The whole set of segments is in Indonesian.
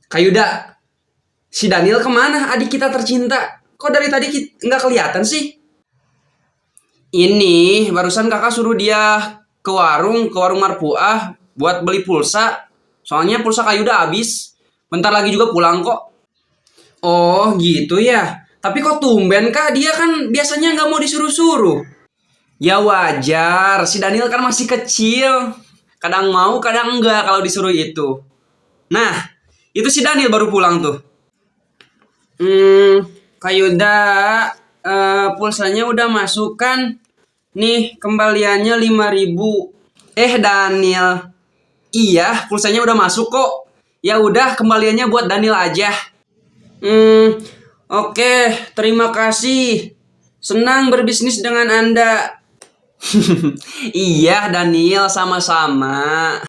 Kayuda, si Daniel kemana? Adik kita tercinta. Kok dari tadi nggak kelihatan sih? Ini barusan kakak suruh dia ke warung Marpuah buat beli pulsa. Soalnya pulsa Kayuda habis. Bentar lagi juga pulang kok. Oh gitu ya. Tapi kok tumben kak? Dia kan biasanya nggak mau disuruh-suruh. Ya wajar. Si Daniel kan masih kecil. Kadang mau, kadang enggak kalau disuruh itu. Nah, itu si Daniel baru pulang tuh. Kayuda, pulsanya udah masuk kan? Nih, kembaliannya 5.000. Daniel. Iya, pulsanya udah masuk kok. Ya udah, kembaliannya buat Daniel aja. Oke, terima kasih. Senang berbisnis dengan Anda. Iya, Daniel, sama-sama.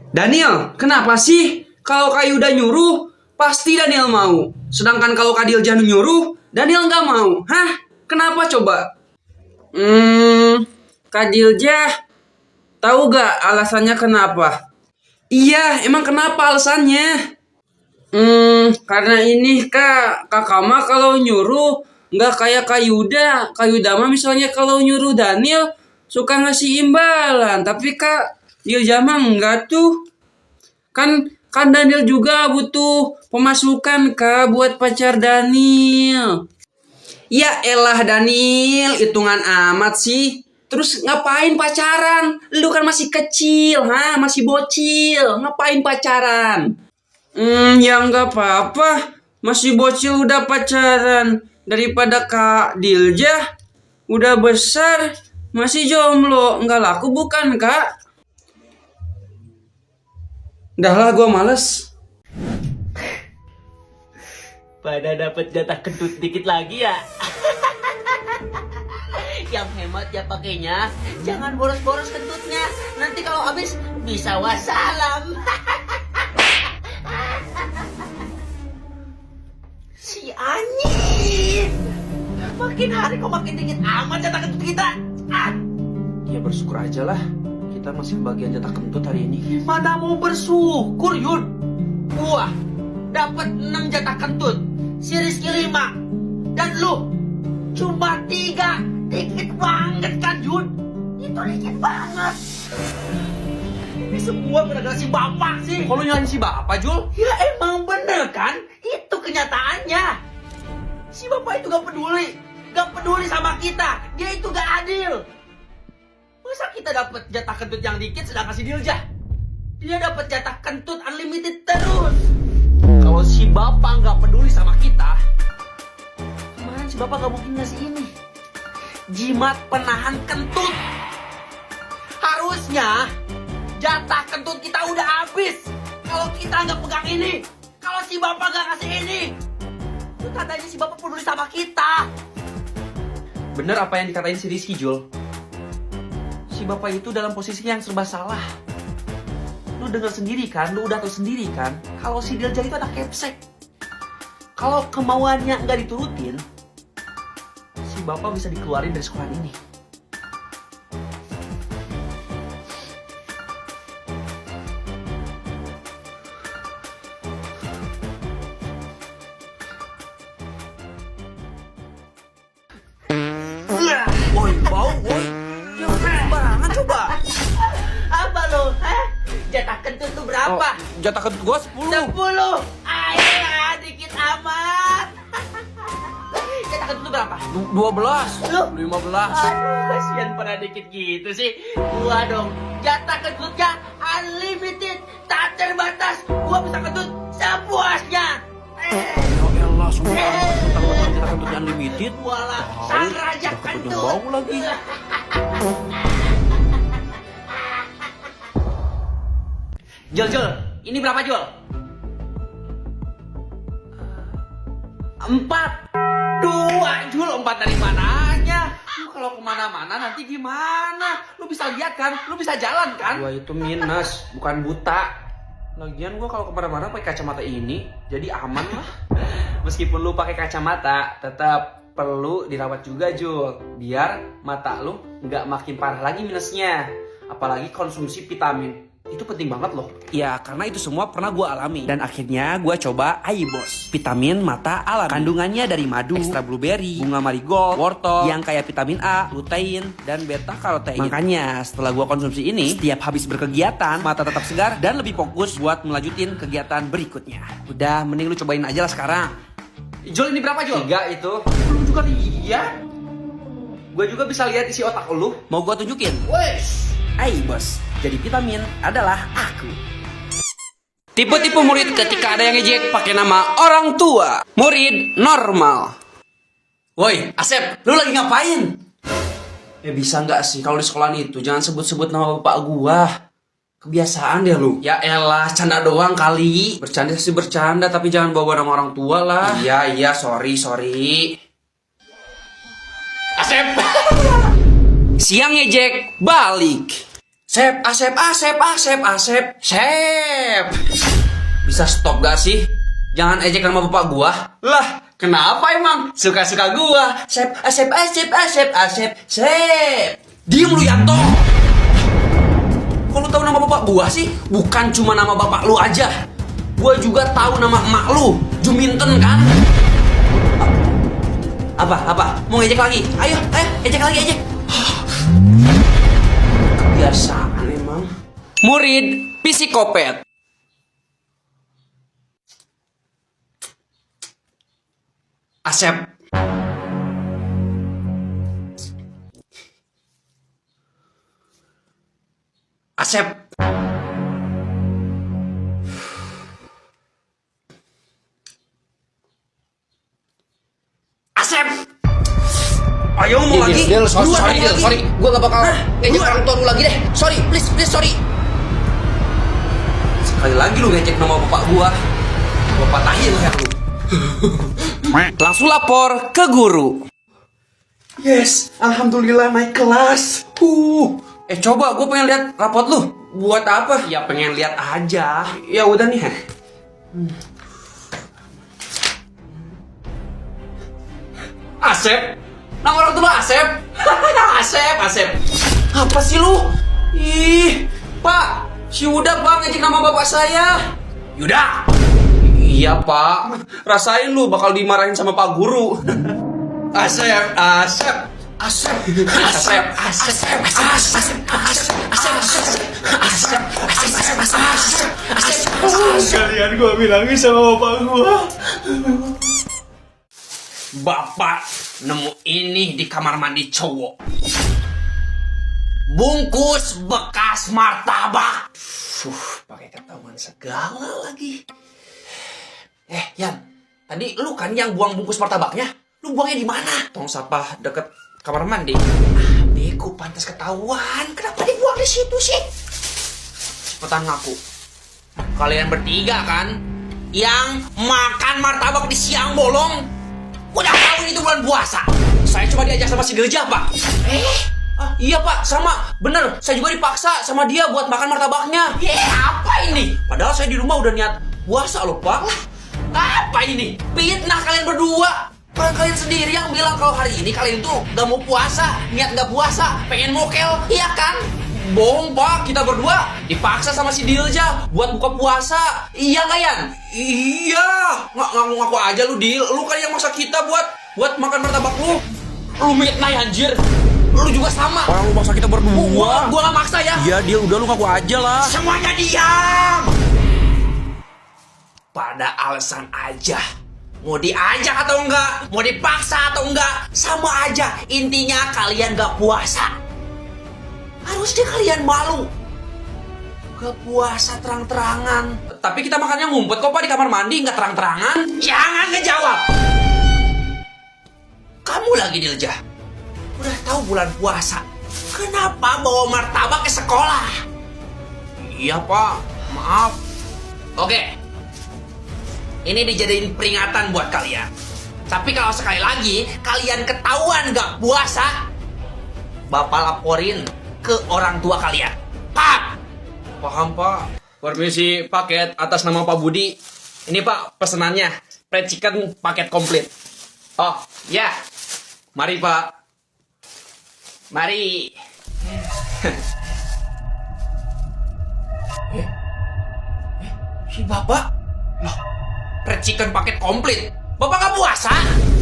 Daniel, kenapa sih? Kalau Kayuda nyuruh, pasti Daniel mau. Sedangkan kalau Kak Dilja nyuruh, Daniel nggak mau. Hah? Kenapa coba? Kak Dilja, tahu gak alasannya kenapa? Iya, emang kenapa alasannya? Karena ini kakak mah kalau nyuruh nggak kayak Kayuda. Kayuda mah misalnya kalau nyuruh Daniel suka ngasih imbalan, tapi Kak Dilja mah enggak tuh. Kan Daniel juga butuh pemasukan Kak buat pacar Daniel. Ya elah Daniel, hitungan amat sih. Terus ngapain pacaran? Lu kan masih kecil, masih bocil. Ngapain pacaran? Ya nggak apa-apa. Masih bocil udah pacaran. Daripada Kak Dilja udah besar masih jomblo. Nggak laku bukan Kak? Dah lah, gue males. Pada dapat jatah kentut dikit lagi ya. Yang hemat ya pakainya. Jangan boros-boros kentutnya. Nanti kalau habis bisa wassalam. Si anjing. Makin hari kok makin dikit amat jatah kentut kita. Ya bersyukur aja lah. Kita masih kebagian jatah kentut hari ini. Mana mau bersyukur Yud. Gua dapat 6 jatah kentut, si Rizky 5, dan lu cuma 3. Dikit banget kan Yud. Itu dikit banget. Ini semua gara-gara si bapak sih. Kok lu nyalain si bapak, Jul? Ya emang bener kan. Itu kenyataannya. Si bapak itu gak peduli sama kita. Dia itu gak adil. Masa kita dapat jatah kentut yang dikit sedangkan si Dilja dia dapat jatah kentut unlimited terus. Kalau si bapak nggak peduli sama kita, kemarin si bapak nggak mungkin ngasih ini jimat penahan kentut. Harusnya jatah kentut kita udah habis kalau kita nggak pegang ini. Kalau si bapak nggak ngasih ini, itu tandanya si bapak peduli sama kita. Bener apa yang dikatain si Rizky, Jul? Si bapak itu dalam posisi yang serba salah. Lu dengar sendiri kan, lu udah tahu sendiri kan, kalau si Dilja itu anak kepsek. Kalau kemauannya nggak diturutin, si bapak bisa dikeluarin dari sekolah ini. Woi, bau, woi. Sembarangan coba. Apa lo? Jatah kentut tuh berapa? Jatah kentut gua 10. 10. Ayolah, dikit amat. Jatah kentut tuh berapa? 12. Lu? 15. Aduh, kasihan pada dikit gitu sih. Gua dong, jatah kentutnya unlimited, tak terbatas. Gua bisa kentut sepuasnya. Ya Allah, semua orang jatah kentut unlimited. Walah, sang raja kentut. Bau lagi. Jul, ini berapa Jul? 4. 2 Jul, 4 dari mananya? Lu kalau kemana-mana nanti gimana? Lu bisa lihat kan? Lu bisa jalan kan? Gua itu minus, bukan buta. Lagian gua kalau kemana-mana pakai kacamata ini, jadi aman lah. Meskipun lu pakai kacamata, tetap perlu dirawat juga Jul, biar mata lu nggak makin parah lagi minusnya. Apalagi konsumsi vitamin. Itu penting banget loh. Ya, karena itu semua pernah gue alami. Dan akhirnya gue coba Aibos, vitamin mata alami. Kandungannya dari madu, ekstra blueberry, bunga marigold, wortel, yang kayak vitamin A, lutein, dan beta karotein. Makanya setelah gue konsumsi ini, setiap habis berkegiatan, mata tetap segar dan lebih fokus buat melanjutin kegiatan berikutnya. Udah, mending lu cobain aja lah sekarang. Jol, ini berapa Jol? 3 itu. Lu juga lihat. Gue juga bisa lihat isi otak lu. Mau gue tunjukin? Wes. Aibos, jadi vitamin adalah aku. Tipe-tipe murid ketika ada yang ngejek pakai nama orang tua. Murid normal. Woi, Asep, lu lagi ngapain? Bisa nggak sih kalau di sekolah itu jangan sebut-sebut nama bapak gua. Kebiasaan deh lu. Ya elah, canda doang kali. Bercanda sih bercanda, tapi jangan bawa nama orang tua lah. Iya, sorry. Asep. Siang ngejek, balik. Asep. Bisa stop gak sih? Jangan ejek nama bapak gua. Lah, kenapa emang? Suka-suka gua. Asep. Diem lu, Yanto. Kok lu tahu nama bapak gua sih? Bukan cuma nama bapak lu aja. Gua juga tahu nama emak lu, Juminten kan? Apa? Mau ngejek lagi? Ayo, ejek lagi. Kebiasaan emang. Murid psikopet. Asep. Ayo ngomong lagi. Sorry. Gue gak bakal ngejek orang tua lu lagi deh. Sorry, please, sorry. Sekali lagi lu ngecek nama bapak gua, gua patahin leher lu. Langsung lapor ke guru. Yes, alhamdulillah naik kelas. Coba gue pengen lihat rapot lu. Buat apa? Ya pengen lihat aja. Ya udah nih. Asep, nama orang tua Asep. Asep. Apa sih lu? Ih, Pak, si Yuda Pak ngecek nama bapak saya. Yuda. Iya pak. Rasain lu bakal dimarahin sama pak guru. Asep. Kalian gua bilangin sama bapak gua. Bapak nemu ini di kamar mandi cowok. Bungkus bekas martabak. Pakai ketahuan segala lagi. Yan, tadi lu kan yang buang bungkus martabaknya? Lu buangnya di mana? Tong sampah deket kamar mandi. Beko, pantas ketahuan. Kenapa dibuang di situ sih? Cepetan ngaku. Kalian bertiga kan yang makan martabak di siang bolong? Udah tahu itu bulan puasa. Saya cuma diajak sama si Dirja, Pak. Iya Pak, sama. Bener, saya juga dipaksa sama dia buat makan martabaknya. Apa ini? Padahal saya di rumah udah niat puasa loh, Pak. Apa ini? Fitnah kalian berdua. Orang kalian sendiri yang bilang kalau hari ini kalian tuh gak mau puasa, niat gak puasa, pengen mokel, iya kan? Bohong Pak, kita berdua dipaksa sama si Dilja buat buka puasa. Iya gak Yan? Iya. Ngaku aja lu Dil. Lu kan yang maksa kita buat makan martabak lu. Lu mitnah anjir. Lu juga sama. Orang lu maksa kita berdua. Gua gak maksa ya. Iya Dil, udah lu ngaku aja lah. Semuanya diam. Pada alasan aja. Mau diajak atau enggak, mau dipaksa atau enggak, sama aja. Intinya kalian gak puasa. Harusnya kalian malu. Gak puasa terang-terangan. Tapi kita makannya ngumpet kok Pak di kamar mandi, gak terang-terangan. Jangan ngejawab. Kamu lagi Dilja. Udah tahu bulan puasa, kenapa bawa martabak ke sekolah? Iya pak, maaf. Oke. Ini dijadiin peringatan buat kalian. Tapi kalau sekali lagi kalian ketahuan gak puasa, Bapak laporin ke orang tua kalian. Pak. Paham pak. Permisi paket atas nama Pak Budi. Ini pak pesenannya. Fried chicken paket komplit. Oh ya. Mari pak. Mari. Si bapak? Loh, fried chicken paket komplit. Bapak nggak puasa?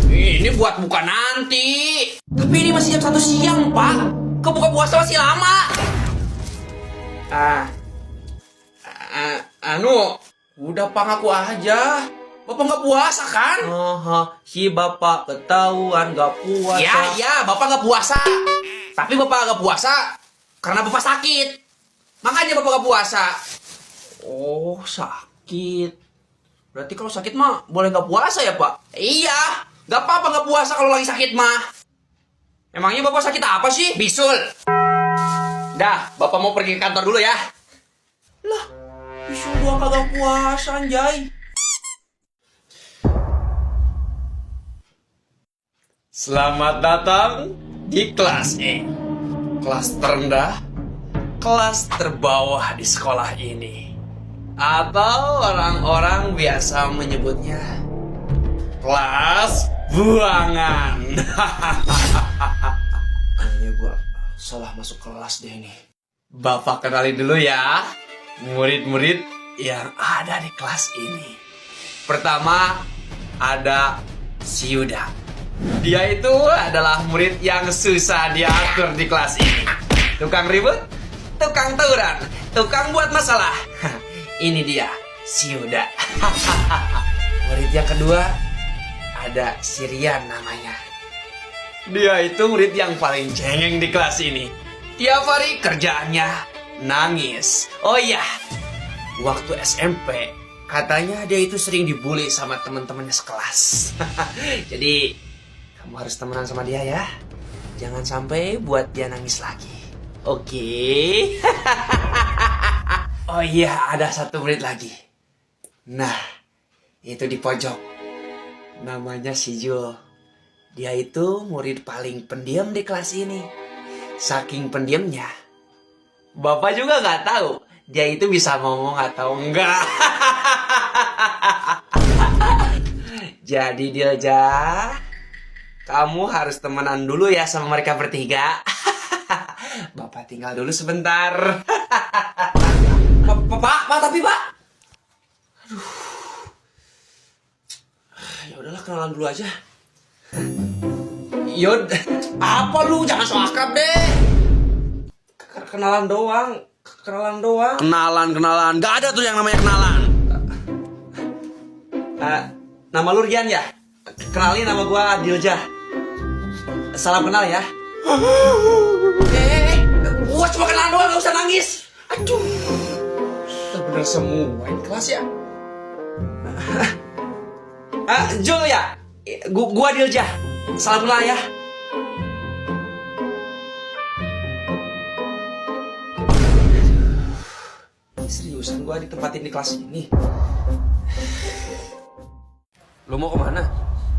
Ini buat buka nanti. Tapi ini masih jam 1 siang, Pak. Kebuka puasa masih lama. Udah Pak ngaku aja. Bapak nggak puasa kan? Si bapak ketahuan gak puasa. Ya, Bapak nggak puasa. Tapi Bapak nggak puasa karena Bapak sakit. Makanya Bapak nggak puasa. Oh, sakit. Berarti kalau sakit mah boleh gak puasa ya, Pak? Iya, nggak apa-apa nggak puasa kalau lagi sakit mah. Emangnya bapak sakit apa sih? Bisul. Dah, Bapak mau pergi ke kantor dulu ya. Lah, bisul gua kagak puasa, anjay. Selamat datang di kelas E. Kelas terendah, kelas terbawah di sekolah ini. Atau orang-orang biasa menyebutnya kelas buangan. Kayaknya gua salah masuk kelas deh ini. Bapak kenalin dulu ya murid-murid yang ada di kelas ini. Pertama ada si Yuda. Dia itu adalah murid yang susah diatur di kelas ini. Tukang ribut, tukang tawuran, tukang buat masalah. Ini dia si Yuda. Murid yang kedua ada si Rian namanya. Dia itu murid yang paling cengeng di kelas ini. Tiap hari kerjaannya nangis. Oh iya, waktu SMP katanya dia itu sering dibully sama teman-temannya sekelas. Jadi kamu harus temenan sama dia ya. Jangan sampai buat dia nangis lagi. Oke. Oh iya, ada satu murid lagi. Nah, itu di pojok. Namanya si Jul. Dia itu murid paling pendiam di kelas ini. Saking pendiamnya, Bapak juga nggak tahu dia itu bisa ngomong atau enggak. Jadi Dilja, kamu harus temenan dulu ya sama mereka bertiga. Bapak tinggal dulu sebentar. Pak, tapi Pak. Aduh. Ya udahlah, kenalan dulu aja. Yod, apa lu? Jangan so akrab deh. Kenalan doang. Kenalan. Gak ada tuh yang namanya kenalan. Nama lu Rian ya? Kenalin, nama gua Dilja. Salam kenal ya. Gua cuma kenalan doang, gak usah nangis. Aduh. Bener semua ini kelas ya. Jul ya? Gua Dilja. Salam kenal ya. Seriusan gua ditempatin di kelas ini. Lo mau kemana?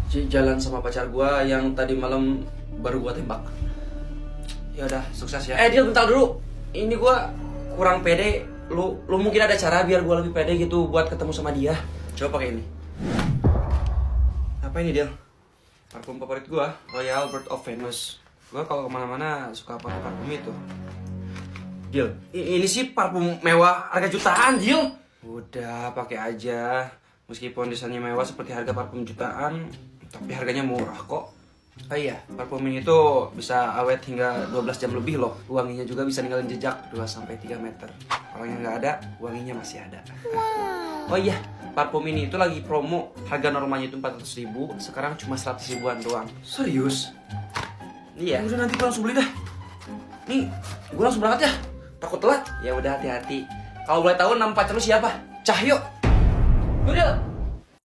Jalan sama pacar gua yang tadi malam baru gua tembak. Ya udah, sukses ya. Dia bentar dulu. Ini gua kurang pede. Lu mungkin ada cara biar gua lebih pede gitu buat ketemu sama dia. Coba pakai ini. Apa ini, Del? Parfum favorit gua, Royal Bird of Venus. Gua kalau kemana-mana suka pakai parfum itu. Dil, ini sih parfum mewah harga jutaan, Dil. Udah, pakai aja. Meskipun desainnya mewah seperti harga parfum jutaan, tapi harganya murah kok. Oh iya, parfum ini tuh bisa awet hingga 12 jam lebih loh. Wanginya juga bisa ninggalin jejak 2-3 meter. Kalau yang nggak ada, wanginya masih ada. Oh iya, parfum ini itu lagi promo. Harga normalnya itu 400.000, sekarang cuma 100 ribuan doang. Serius? Iya. Udah, nanti gue langsung beli dah. Nih, gue langsung berangkat ya. Takut telat. Ya udah, hati-hati. Kalau boleh tahu nama pacar lu siapa? Cahyo. Udah.